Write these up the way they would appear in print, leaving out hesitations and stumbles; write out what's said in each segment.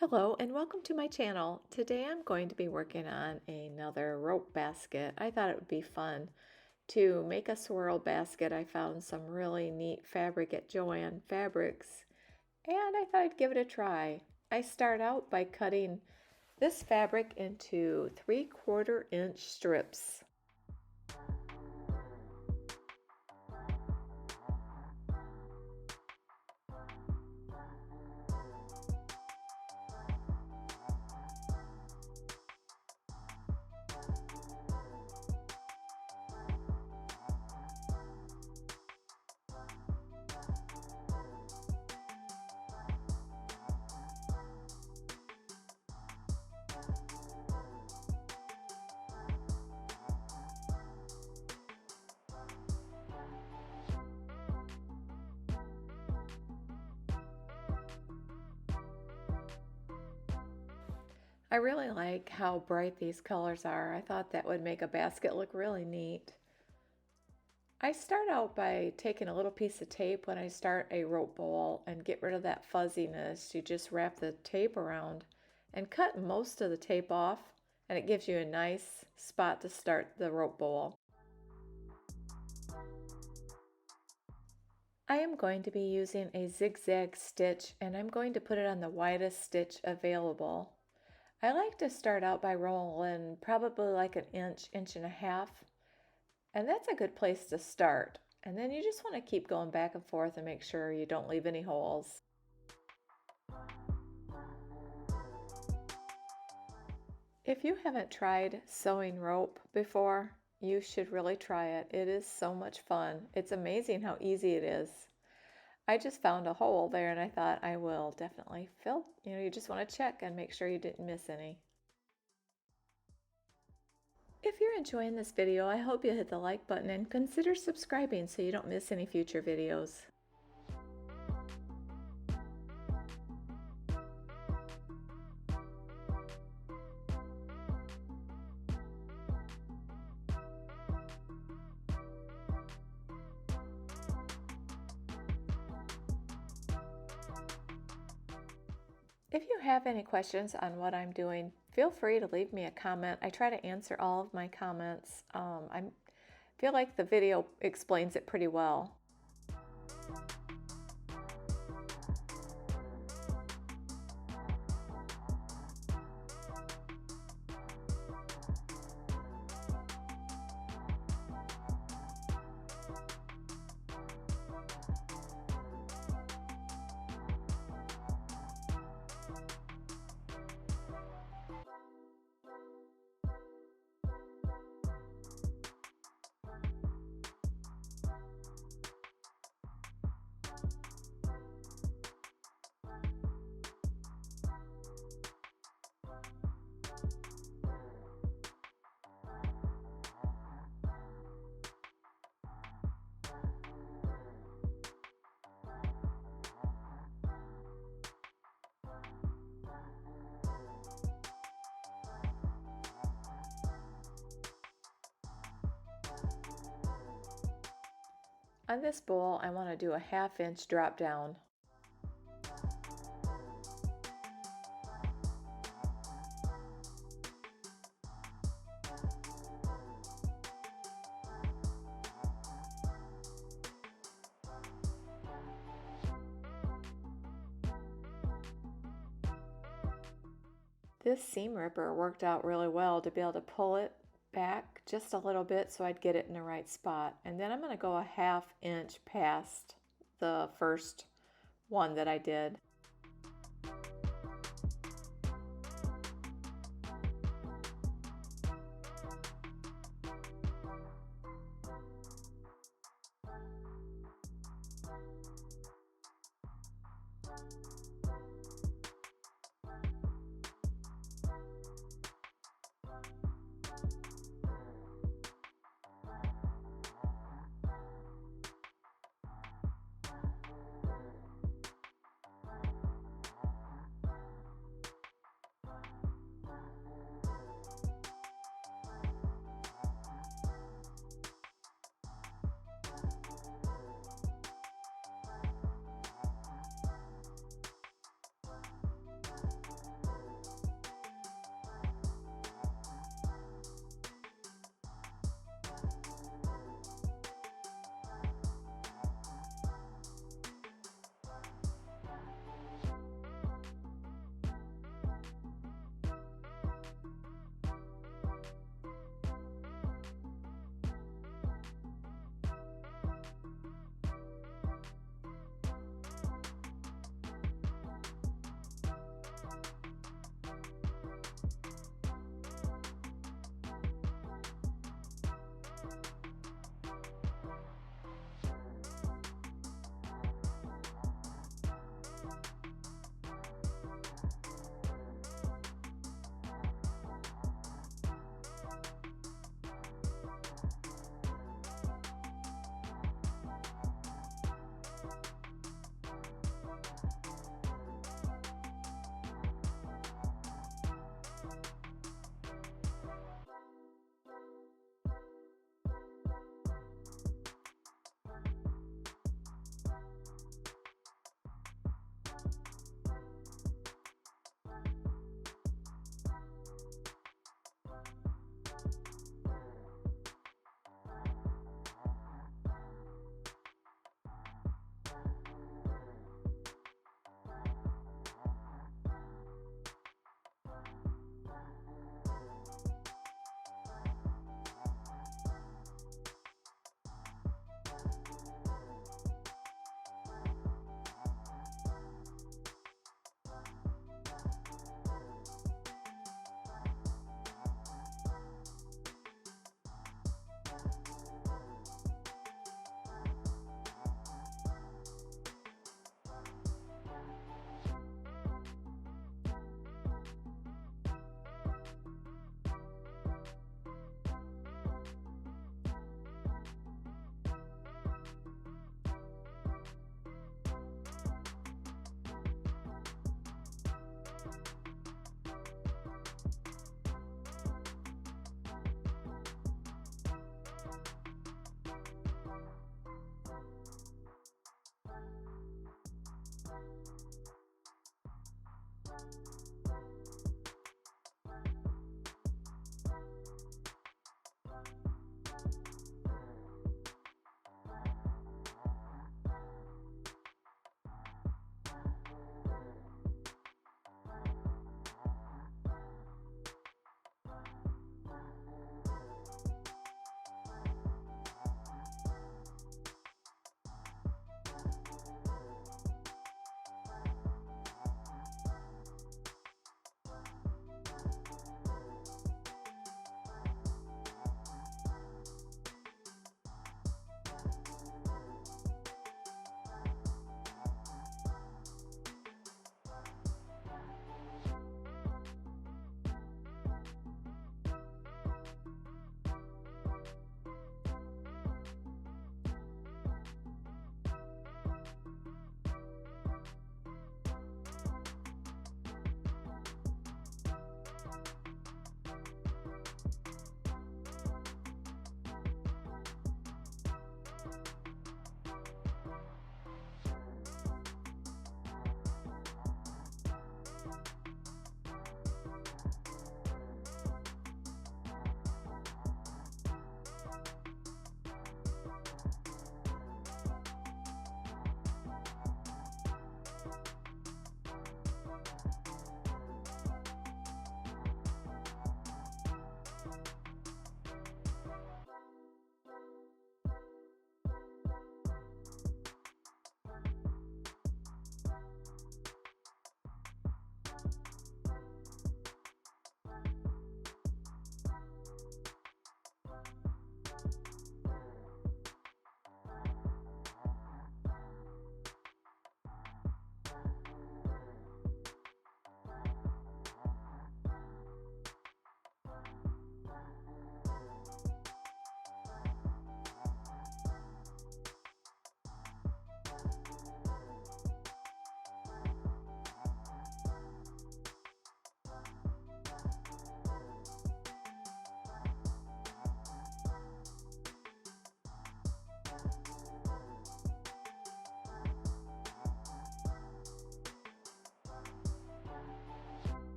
Hello and welcome to my channel. Today I'm going to be working on another rope basket. I thought it would be fun to make a swirl basket. I found some really neat fabric at Joann Fabrics and I thought I'd give it a try. I start out by cutting this fabric into 3/4 inch strips. I really like how bright these colors are. I thought that would make a basket look really neat. I start out by taking a little piece of tape when I start a rope bowl and get rid of that fuzziness. You just wrap the tape around and cut most of the tape off, and it gives you a nice spot to start the rope bowl. I am going to be using a zigzag stitch and I'm going to put it on the widest stitch available. I like to start out by rolling probably like an inch, inch and a half, and that's a good place to start. And then you just want to keep going back and forth and make sure you don't leave any holes. If you haven't tried sewing rope before, you should really try it. It is so much fun. It's amazing how easy it is. I just found a hole there and I thought I will definitely fill. You just want to check and make sure you didn't miss any. If you're enjoying this video, I hope you hit the like button and consider subscribing so you don't miss any future videos. If you have any questions on what I'm doing, feel free to leave me a comment. I try to answer all of my comments. I feel like the video explains it pretty well. On this bowl, I want to do a 1/2 inch drop down. This seam ripper worked out really well to be able to pull it back just a little bit so I'd get it in the right spot. And then I'm going to go a 1/2 inch past the first one that I did.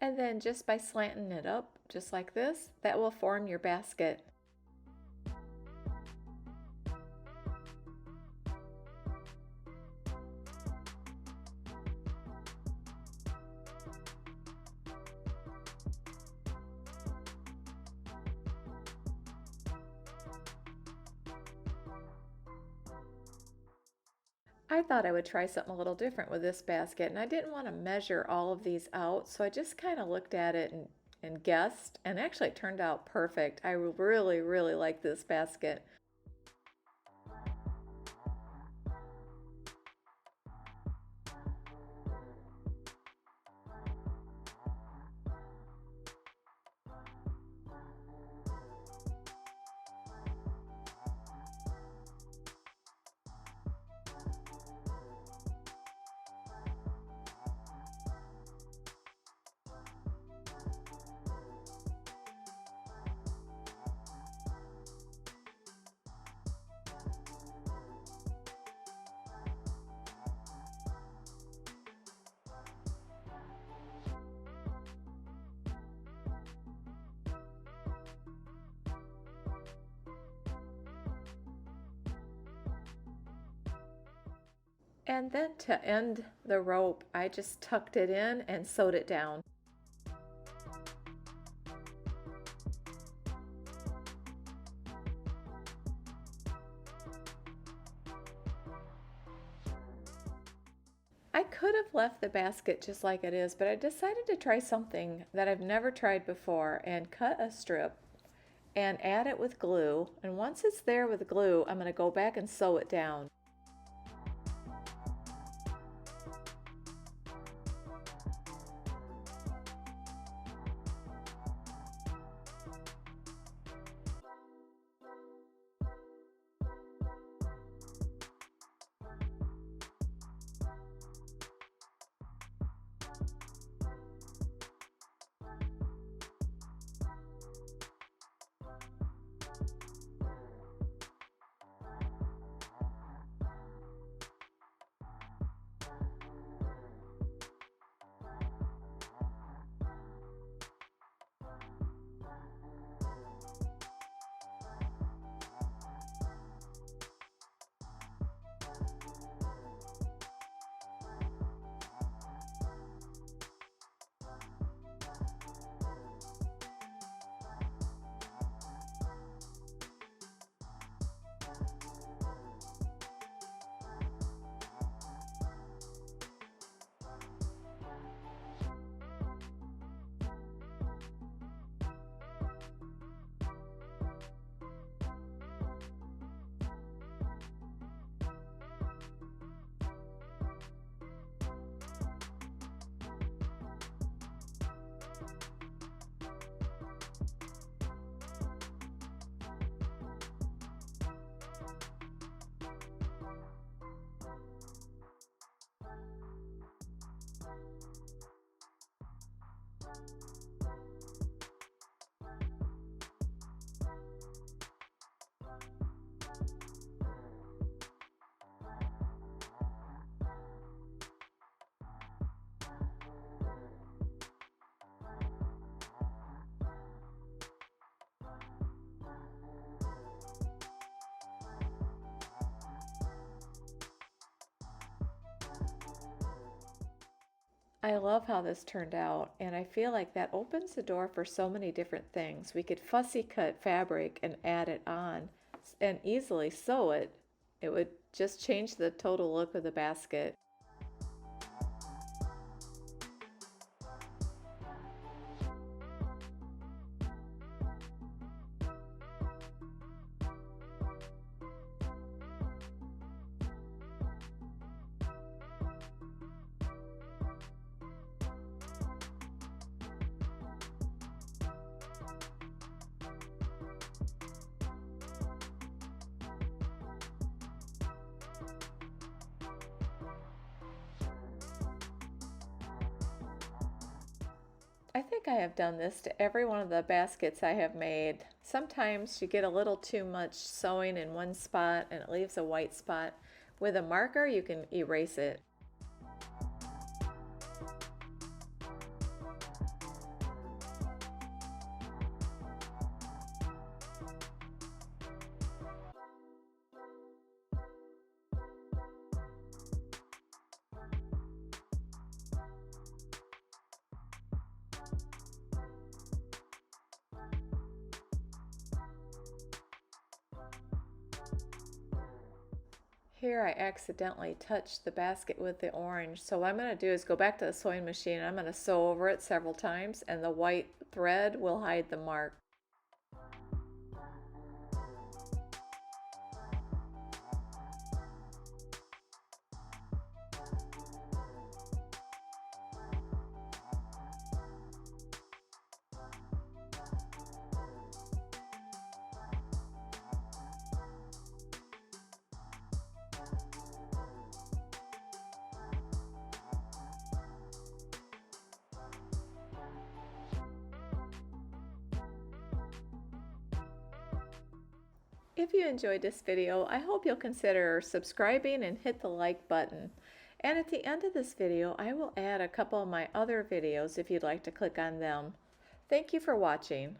And then just by slanting it up, just like this, that will form your basket. I thought I would try something a little different with this basket, and I didn't want to measure all of these out, so I just kind of looked at it and guessed, and actually it turned out perfect. I really, really like this basket. And then to end the rope, I just tucked it in and sewed it down. I could have left the basket just like it is, but I decided to try something that I've never tried before and cut a strip and add it with glue. And once it's there with glue, I'm going to go back and sew it down. I love how this turned out, and I feel like that opens the door for so many different things. We could fussy cut fabric and add it on and easily sew it. It would just change the total look of the basket. I think I have done this to every one of the baskets I have made. Sometimes you get a little too much sewing in one spot and it leaves a white spot. With a marker, you can erase it. Here I accidentally touched the basket with the orange, so what I'm going to do is go back to the sewing machine and I'm going to sew over it several times and the white thread will hide the mark. If you enjoyed this video, I hope you'll consider subscribing and hit the like button. And at the end of this video, I will add a couple of my other videos if you'd like to click on them. Thank you for watching.